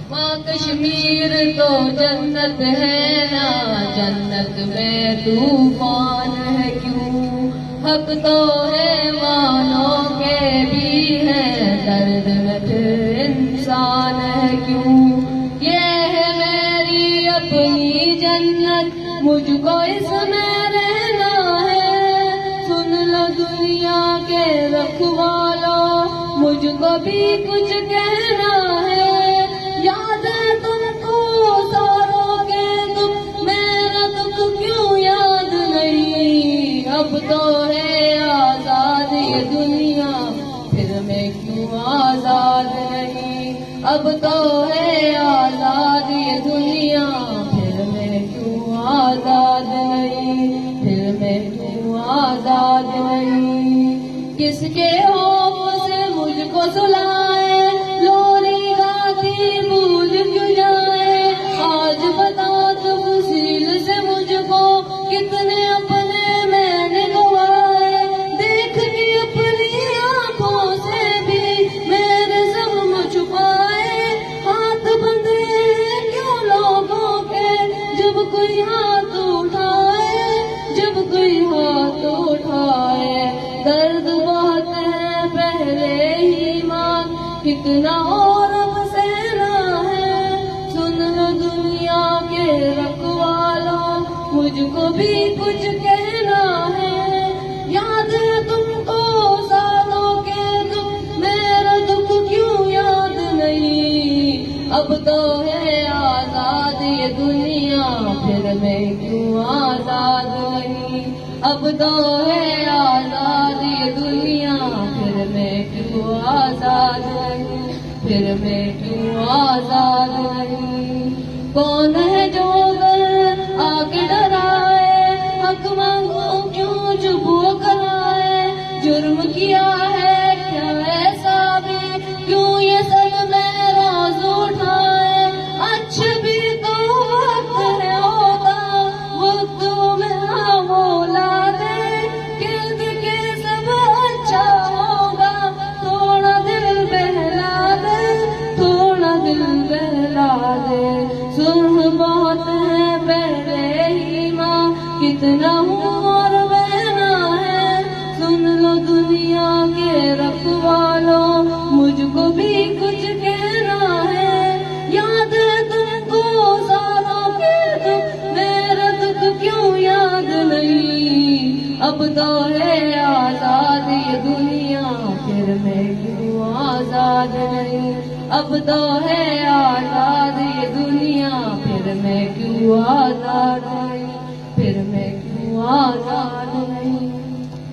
ماں کشمیر تو جنت ہے نا، جنت میں طوفان ہے کیوں؟ حق تو ہے مانو کے بھی ہے، درد میں پھر انسان ہے کیوں؟ یہ ہے میری اپنی جنت، مجھ کو اس میں رہنا ہے۔ سن لو دنیا کے رکھوالو، مجھ کو بھی کچھ کہنا ہے۔ یاد ہے تم کو ساروں کے دکھ، میرا دکھ کیوں یاد نہیں؟ اب تو ہے آزاد یہ دنیا، پھر میں کیوں آزاد نہیں؟ اب تو ہے آزاد یہ دنیا، پھر میں کیوں آزاد نہیں؟ پھر میں کیوں آزاد نہیں؟ کس کے خوف سے مجھ کو سلائے، لوری گاتی بھول کیوں جائے؟ آج بتا تفصیل سے مجھ کو، کتنے اپنے میں نے گوائے؟ دیکھ کے اپنی آنکھوں سے بھی میرے زخم چھپائے۔ ہاتھ بندھے کیوں لوگوں کے، جب کوئی ہاتھ اٹھائے، جب کوئی ہاتھ اٹھائے؟ درد بہت ہے پہلے ہی ماں، کتنا اور اب سہنا ہے۔ سن لو دنیا کے رکھوالو، مجھ کو بھی کچھ کہنا ہے۔ یاد ہے تم کو سالوں کے دکھ، میرا دکھ کیوں یاد نہیں؟ اب تو ہے آزاد یہ دنیا، پھر میں کیوں آزاد نہیں؟ اب تو ہے آزاد یہ دنیا، پھر میں کیوں آزاد نہیں؟ پھر میں کیوں آزاد نہیں؟ کون ہے جو گر آ کے ڈرائے، حق مانگو کیوں چپ کرائے؟ جرم کیا ہے کیا ایسا بھی، کیوں یہ سب میں راز اٹھائے؟ اچھا بھی تو وقت ہے ہوتا، وقت میں مولا دے، کہہ کے سب اچھا ہوگا، تھوڑا دل بہلا دے، تھوڑا دل بہلا دے۔ سرخ بہت ہے پہلے ہی ماں، کتنا ہوں اور بہنا ہے۔ سن لو دنیا کے رکھوالو، مجھ کو بھی کچھ کہنا ہے۔ یاد ہے تم کو سالوں کے دکھ، میرا دکھ کیوں یاد نہیں؟ اب تو ہے آزاد یہ دنیا، پھر میں کیوں آزاد نہیں؟ اب تو ہے آزاد یہ دنیا، پھر میں کیوں آزاد نہیں؟ پھر میں کیوں آزاد